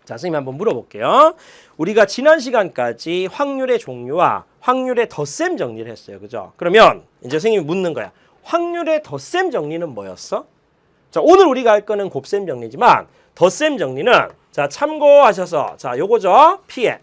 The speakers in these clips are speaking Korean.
자, 선생님 한번 물어볼게요. 우리가 지난 시간까지 확률의 종류와 확률의 덧셈 정리를 했어요. 그죠? 그러면 이제 선생님이 묻는 거야. 확률의 덧셈 정리는 뭐였어? 자, 오늘 우리가 할 거는 곱셈 정리지만 덧셈 정리는 자, 참고하셔서 자, 요거죠. P에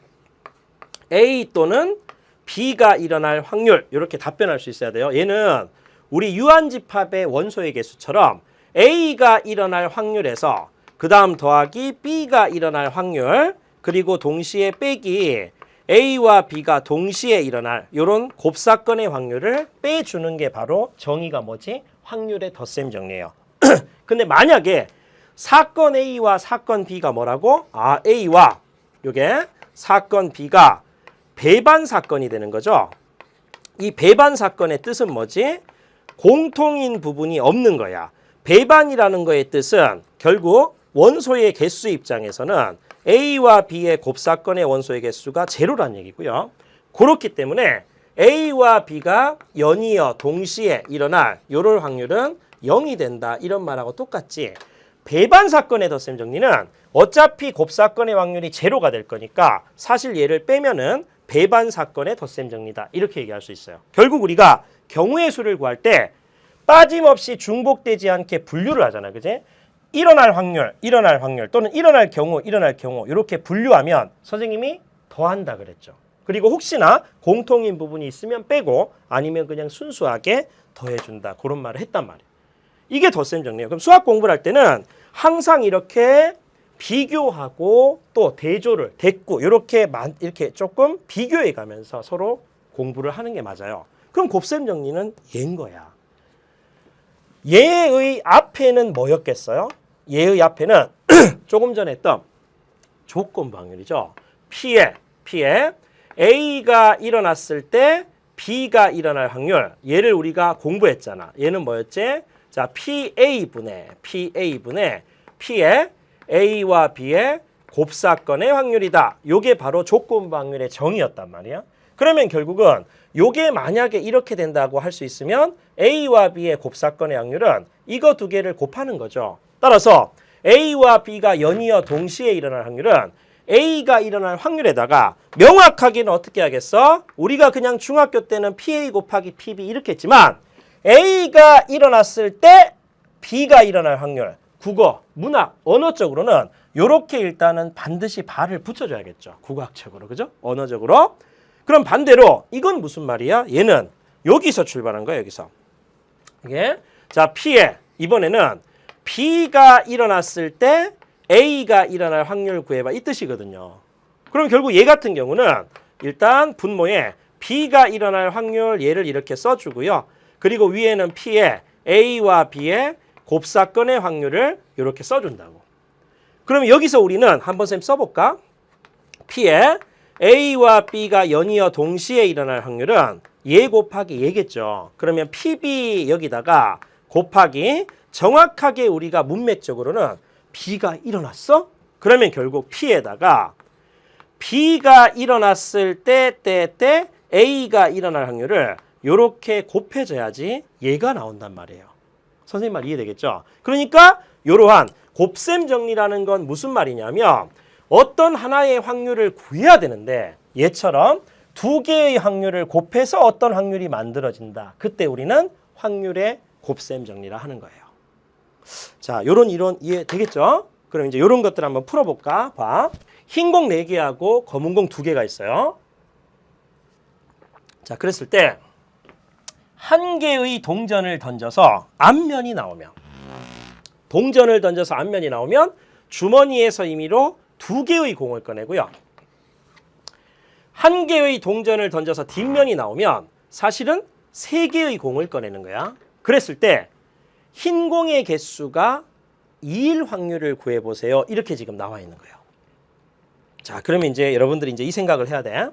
A 또는 B가 일어날 확률 이렇게 답변할 수 있어야 돼요. 얘는 우리 유한집합의 원소의 개수처럼 A가 일어날 확률에서 그 다음 더하기 B가 일어날 확률 그리고 동시에 빼기 A와 B가 동시에 일어날 이런 곱사건의 확률을 빼주는 게 바로 정의가 뭐지? 확률의 덧셈 정리예요. 근데 만약에 사건 A와 사건 B가 뭐라고? 아, A와 요게 사건 B가 배반 사건이 되는 거죠. 이 배반 사건의 뜻은 뭐지? 공통인 부분이 없는 거야. 배반이라는 거의 뜻은 결국 원소의 개수 입장에서는 A와 B의 곱사건의 원소의 개수가 제로란 얘기고요. 그렇기 때문에 A와 B가 연이어 동시에 일어날 요럴 확률은 0이 된다. 이런 말하고 똑같지. 배반 사건의 덧셈 정리는 어차피 곱사건의 확률이 제로가 될 거니까 사실 얘를 빼면은 배반 사건의 덧셈 정리다. 이렇게 얘기할 수 있어요. 결국 우리가 경우의 수를 구할 때 빠짐없이 중복되지 않게 분류를 하잖아. 그지? 일어날 확률 또는 일어날 경우 이렇게 분류하면 선생님이 더한다 그랬죠. 그리고 혹시나 공통인 부분이 있으면 빼고 아니면 그냥 순수하게 더해준다. 그런 말을 했단 말이에요. 이게 덧셈 정리예요. 그럼 수학 공부를 할 때는 항상 이렇게 비교하고 또 대조를 대꾸 이렇게 조금 비교해 가면서 서로 공부를 하는 게 맞아요. 그럼 곱셈 정리는 얘인 거야. 얘의 앞에는 뭐였겠어요? 얘의 앞에는 조금 전에 했던 조건부 확률이죠. P에 A가 일어났을 때 B가 일어날 확률. 얘를 우리가 공부했잖아. 얘는 뭐였지? 자, PA분의 P에 A와 B의 곱사건의 확률이다. 요게 바로 조건부 확률의 정의였단 말이야. 그러면 결국은 요게 만약에 이렇게 된다고 할 수 있으면 A와 B의 곱사건의 확률은 이거 두 개를 곱하는 거죠. 따라서 A와 B가 연이어 동시에 일어날 확률은 A가 일어날 확률에다가 명확하게는 어떻게 하겠어? 우리가 그냥 중학교 때는 PA 곱하기 PB 이렇게 했지만 A가 일어났을 때 B가 일어날 확률, 국어, 문학, 언어적으로는 이렇게 일단은 반드시 발을 붙여줘야겠죠. 국어학적으로, 그죠? 언어적으로. 그럼 반대로 이건 무슨 말이야? 얘는 여기서 출발한 거야, 여기서. 이게 자, P에 이번에는 B가 일어났을 때 A가 일어날 확률 구해봐 이 뜻이거든요. 그럼 결국 얘 같은 경우는 일단 분모에 B가 일어날 확률 얘를 이렇게 써주고요. 그리고 위에는 P에 A와 B의 곱사건의 확률을 이렇게 써준다고. 그럼 여기서 우리는 한번 쌤 써볼까? P에 A와 B가 연이어 동시에 일어날 확률은 얘 곱하기 얘겠죠. 그러면 PB 여기다가 곱하기 정확하게 우리가 문맥적으로는 B가 일어났어? 그러면 결국 P에다가 B가 일어났을 때 A가 일어날 확률을 이렇게 곱해줘야지 얘가 나온단 말이에요. 선생님 말 이해되겠죠? 그러니까 이러한 곱셈 정리라는 건 무슨 말이냐면 어떤 하나의 확률을 구해야 되는데 얘처럼 두 개의 확률을 곱해서 어떤 확률이 만들어진다. 그때 우리는 확률의 곱셈 정리라 하는 거예요. 자, 요런 이론 이해되겠죠? 그럼 이제 요런 것들 한번 풀어볼까? 봐. 흰 공 4개하고 검은 공 2개가 있어요. 자, 그랬을 때 한 개의 동전을 던져서 앞면이 나오면 주머니에서 임의로 2개의 공을 꺼내고요. 한 개의 동전을 던져서 뒷면이 나오면 사실은 3개의 공을 꺼내는 거야. 그랬을 때 흰 공의 개수가 2일 확률을 구해보세요. 이렇게 지금 나와 있는 거예요. 자, 그러면 이제 여러분들이 이제 이 생각을 해야 돼.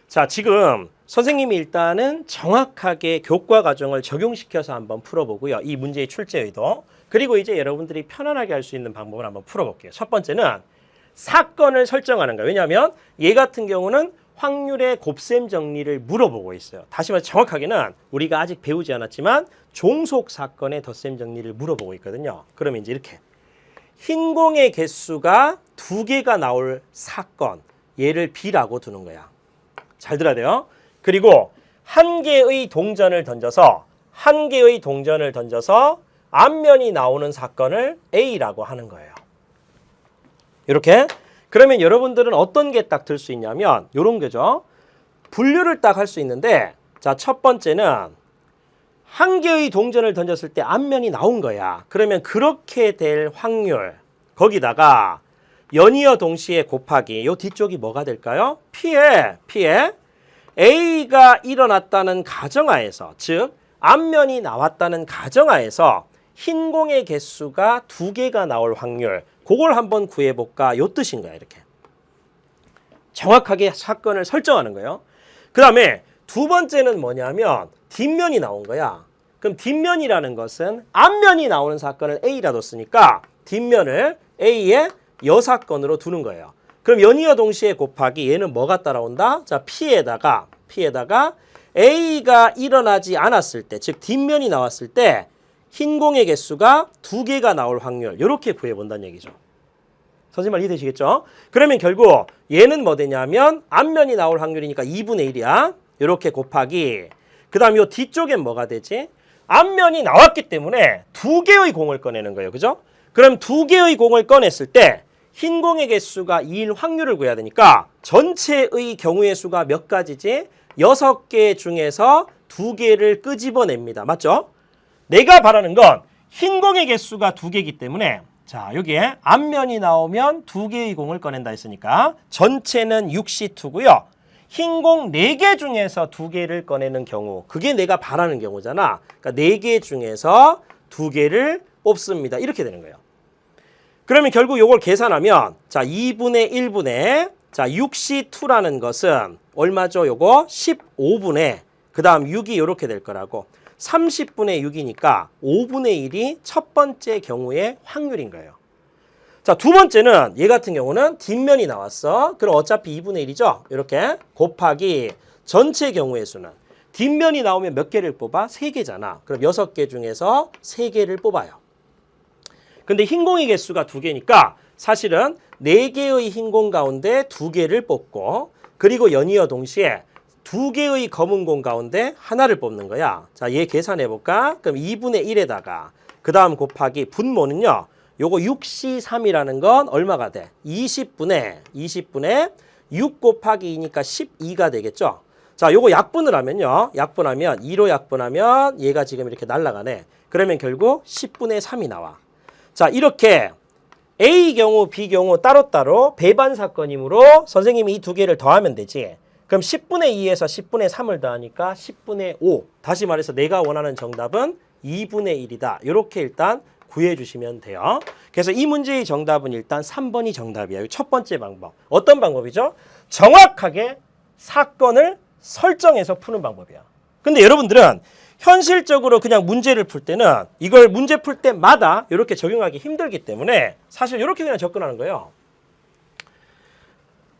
자, 지금 선생님이 일단은 정확하게 교과 과정을 적용시켜서 한번 풀어보고요. 이 문제의 출제 의도. 그리고 이제 여러분들이 편안하게 할 수 있는 방법을 한번 풀어볼게요. 첫 번째는 사건을 설정하는 거예요. 왜냐하면 얘 같은 경우는 확률의 곱셈 정리를 물어보고 있어요. 다시 말해 정확하게는 우리가 아직 배우지 않았지만 종속 사건의 덧셈 정리를 물어보고 있거든요. 그러면 이제 이렇게 흰 공의 개수가 2개가 나올 사건, 얘를 B라고 두는 거야. 잘 들어야 돼요. 그리고 한 개의 동전을 던져서 앞면이 나오는 사건을 A라고 하는 거예요. 이렇게. 그러면 여러분들은 어떤 게 딱 들 수 있냐면 이런 거죠. 분류를 딱 할 수 있는데, 자, 첫 번째는 한 개의 동전을 던졌을 때 앞면이 나온 거야. 그러면 그렇게 될 확률, 거기다가 연이어 동시에 곱하기, 요 뒤쪽이 뭐가 될까요? P에 A가 일어났다는 가정하에서, 즉 앞면이 나왔다는 가정하에서 흰 공의 개수가 2개가 나올 확률, 그걸 한번 구해볼까, 요 뜻인 거야. 이렇게 정확하게 사건을 설정하는 거예요. 그 다음에 두 번째는 뭐냐면 뒷면이 나온 거야. 그럼 뒷면이라는 것은 앞면이 나오는 사건을 A라 뒀으니까 뒷면을 A의 여사건으로 두는 거예요. 그럼 연이어 동시에 곱하기, 얘는 뭐가 따라온다? 자, P에다가 A가 일어나지 않았을 때, 즉 뒷면이 나왔을 때 흰 공의 개수가 2개가 나올 확률, 이렇게 구해본다는 얘기죠. 선생님 말 이해되시겠죠? 그러면 결국 얘는 뭐 되냐면 앞면이 나올 확률이니까 2분의 1이야. 이렇게 곱하기, 그 다음 요 뒤쪽엔 뭐가 되지? 앞면이 나왔기 때문에 2개의 공을 꺼내는 거예요. 그죠? 그럼 2개의 공을 꺼냈을 때 흰 공의 개수가 2일 확률을 구해야 되니까 전체의 경우의 수가 몇 가지지? 6개 중에서 2개를 끄집어냅니다. 맞죠? 내가 바라는 건 흰 공의 개수가 2개이기 때문에, 자, 여기에 앞면이 나오면 2개의 공을 꺼낸다 했으니까 전체는 6C2고요. 흰 공 4개 중에서 2개를 꺼내는 경우, 그게 내가 바라는 경우잖아. 그러니까 4개 중에서 2개를 뽑습니다. 이렇게 되는 거예요. 그러면 결국 이걸 계산하면, 자, 2분의 1분의, 자, 6C2라는 것은 얼마죠? 요거 15분의, 그 다음 6이 이렇게 될 거라고. 30분의 6이니까 5분의 1이 첫 번째 경우의 확률인 거예요. 자, 두 번째는 얘 같은 경우는 뒷면이 나왔어. 그럼 어차피 2분의 1이죠? 이렇게 곱하기 전체 경우의 수는, 뒷면이 나오면 몇 개를 뽑아? 3개잖아. 그럼 6개 중에서 3개를 뽑아요. 근데 흰 공의 개수가 2개니까 사실은 4개의 흰 공 가운데 2개를 뽑고, 그리고 연이어 동시에 2개의 검은 공 가운데 하나를 뽑는 거야. 자, 얘 계산해 볼까? 그럼 2분의 1에다가 그 다음 곱하기 분모는요. 요거 6C3이라는 건 얼마가 돼? 20분의 6 곱하기 2니까 12가 되겠죠? 자, 요거 약분을 하면요. 약분하면 2로 약분하면 얘가 지금 이렇게 날아가네. 그러면 결국 10분의 3이 나와. 자, 이렇게 A 경우, B 경우 따로따로 배반 사건이므로 선생님이 이 2개를 더하면 되지. 그럼 10분의 2에서 10분의 3을 더하니까 10분의 5. 다시 말해서 내가 원하는 정답은 2분의 1이다. 이렇게 일단 구해주시면 돼요. 그래서 이 문제의 정답은 일단 3번이 정답이에요. 첫 번째 방법. 어떤 방법이죠? 정확하게 사건을 설정해서 푸는 방법이야. 근데 여러분들은 현실적으로 그냥 문제를 풀 때는 이걸 문제 풀 때마다 이렇게 적용하기 힘들기 때문에 사실 이렇게 그냥 접근하는 거예요.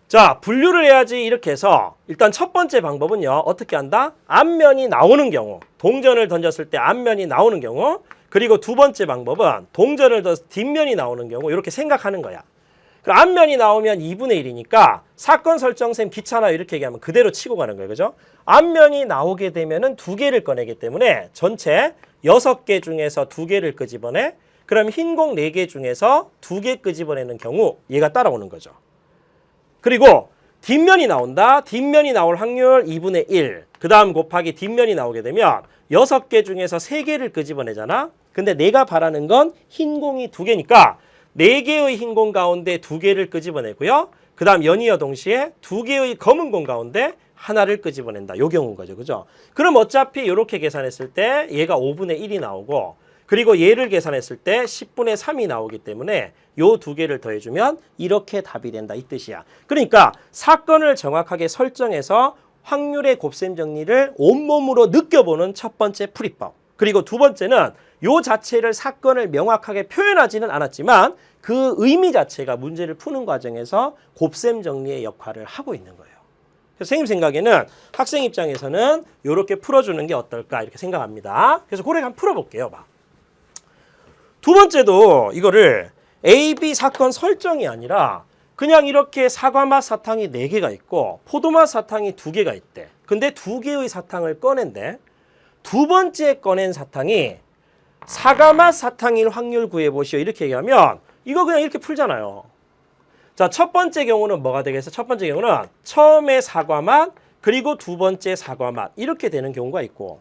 자, 분류를 해야지. 이렇게 해서 일단 첫 번째 방법은요. 어떻게 한다? 앞면이 나오는 경우, 동전을 던졌을 때 앞면이 나오는 경우, 그리고 두 번째 방법은 동전을 던져서 뒷면이 나오는 경우, 이렇게 생각하는 거야. 그럼 앞면이 나오면 2분의 1이니까 사건 설정셈 귀찮아요. 이렇게 얘기하면 그대로 치고 가는 거예요. 그죠? 앞면이 나오게 되면은 2개를 꺼내기 때문에 전체 6개 중에서 2개를 끄집어내. 그럼 흰 공 4개 중에서 2개 끄집어내는 경우 얘가 따라오는 거죠. 그리고 뒷면이 나온다. 뒷면이 나올 확률 2분의 1. 그 다음 곱하기 뒷면이 나오게 되면 6개 중에서 3개를 끄집어내잖아. 근데 내가 바라는 건 흰 공이 2개니까 4개의 흰 공 가운데 2개를 끄집어내고요. 그 다음 연이어 동시에 2개의 검은 공 가운데 하나를 끄집어낸다. 요 경우인 거죠. 그죠? 그럼 어차피 이렇게 계산했을 때 얘가 5분의 1이 나오고, 그리고 얘를 계산했을 때 10분의 3이 나오기 때문에 요 2개를 더해주면 이렇게 답이 된다. 이 뜻이야. 그러니까 사건을 정확하게 설정해서 확률의 곱셈 정리를 온몸으로 느껴보는 첫 번째 풀이법. 그리고 두 번째는 요 자체를 사건을 명확하게 표현하지는 않았지만 그 의미 자체가 문제를 푸는 과정에서 곱셈 정리의 역할을 하고 있는 거예요. 그래서 선생님 생각에는 학생 입장에서는 이렇게 풀어주는 게 어떨까 이렇게 생각합니다. 그래서 그걸 한번 풀어볼게요. 두 번째도 이거를 AB 사건 설정이 아니라 그냥 이렇게 사과맛 사탕이 4개가 있고 포도맛 사탕이 2개가 있대. 근데 2개의 사탕을 꺼낸대. 두 번째 꺼낸 사탕이 사과맛 사탕일 확률 구해보시오. 이렇게 얘기하면 이거 그냥 이렇게 풀잖아요. 자, 첫 번째 경우는 뭐가 되겠어? 첫 번째 경우는 처음에 사과맛 그리고 두 번째 사과맛 이렇게 되는 경우가 있고,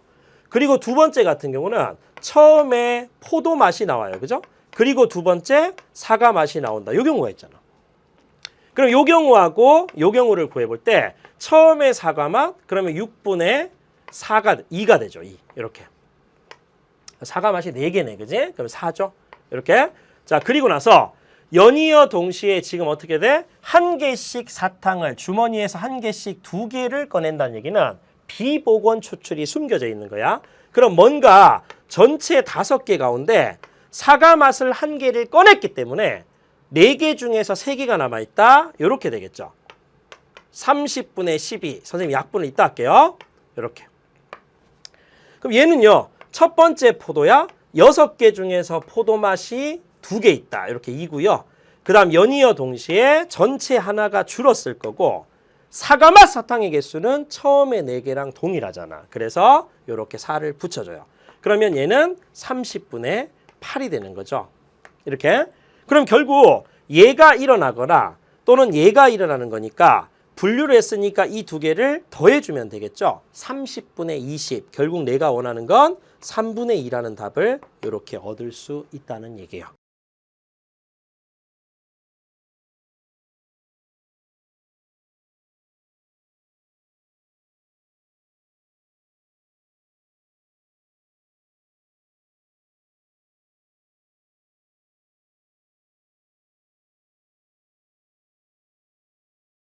그리고 두 번째 같은 경우는 처음에 포도 맛이 나와요. 그죠? 그리고 두 번째 사과 맛이 나온다. 요 경우가 있잖아. 그럼 요 경우하고 요 경우를 구해볼 때 처음에 사과 맛 그러면 6분의 4가 2가 되죠. 2. 이렇게. 사과 맛이 4개네. 그지? 그럼 4죠. 이렇게. 자, 그리고 나서 연이어 동시에 지금 어떻게 돼? 한 개씩 사탕을 주머니에서 한 개씩 2개를 꺼낸다는 얘기는 비복원 추출이 숨겨져 있는 거야. 그럼 뭔가 전체 5개 가운데 사과 맛을 1개를 꺼냈기 때문에 4개 중에서 3개가 남아있다. 이렇게 되겠죠. 30분의 12. 선생님 약분을 이따 할게요. 이렇게. 그럼 얘는요. 첫 번째 포도야. 6개 중에서 포도 맛이 2개 있다. 이렇게 2고요. 그 다음 연이어 동시에 전체 하나가 줄었을 거고 사과맛 사탕의 개수는 처음에 4개랑 동일하잖아. 그래서 이렇게 4를 붙여줘요. 그러면 얘는 30분의 8이 되는 거죠. 이렇게. 그럼 결국 얘가 일어나거나 또는 얘가 일어나는 거니까 분류를 했으니까 이 2개를 더해주면 되겠죠. 30분의 20. 결국 내가 원하는 건 3분의 2라는 답을 이렇게 얻을 수 있다는 얘기예요.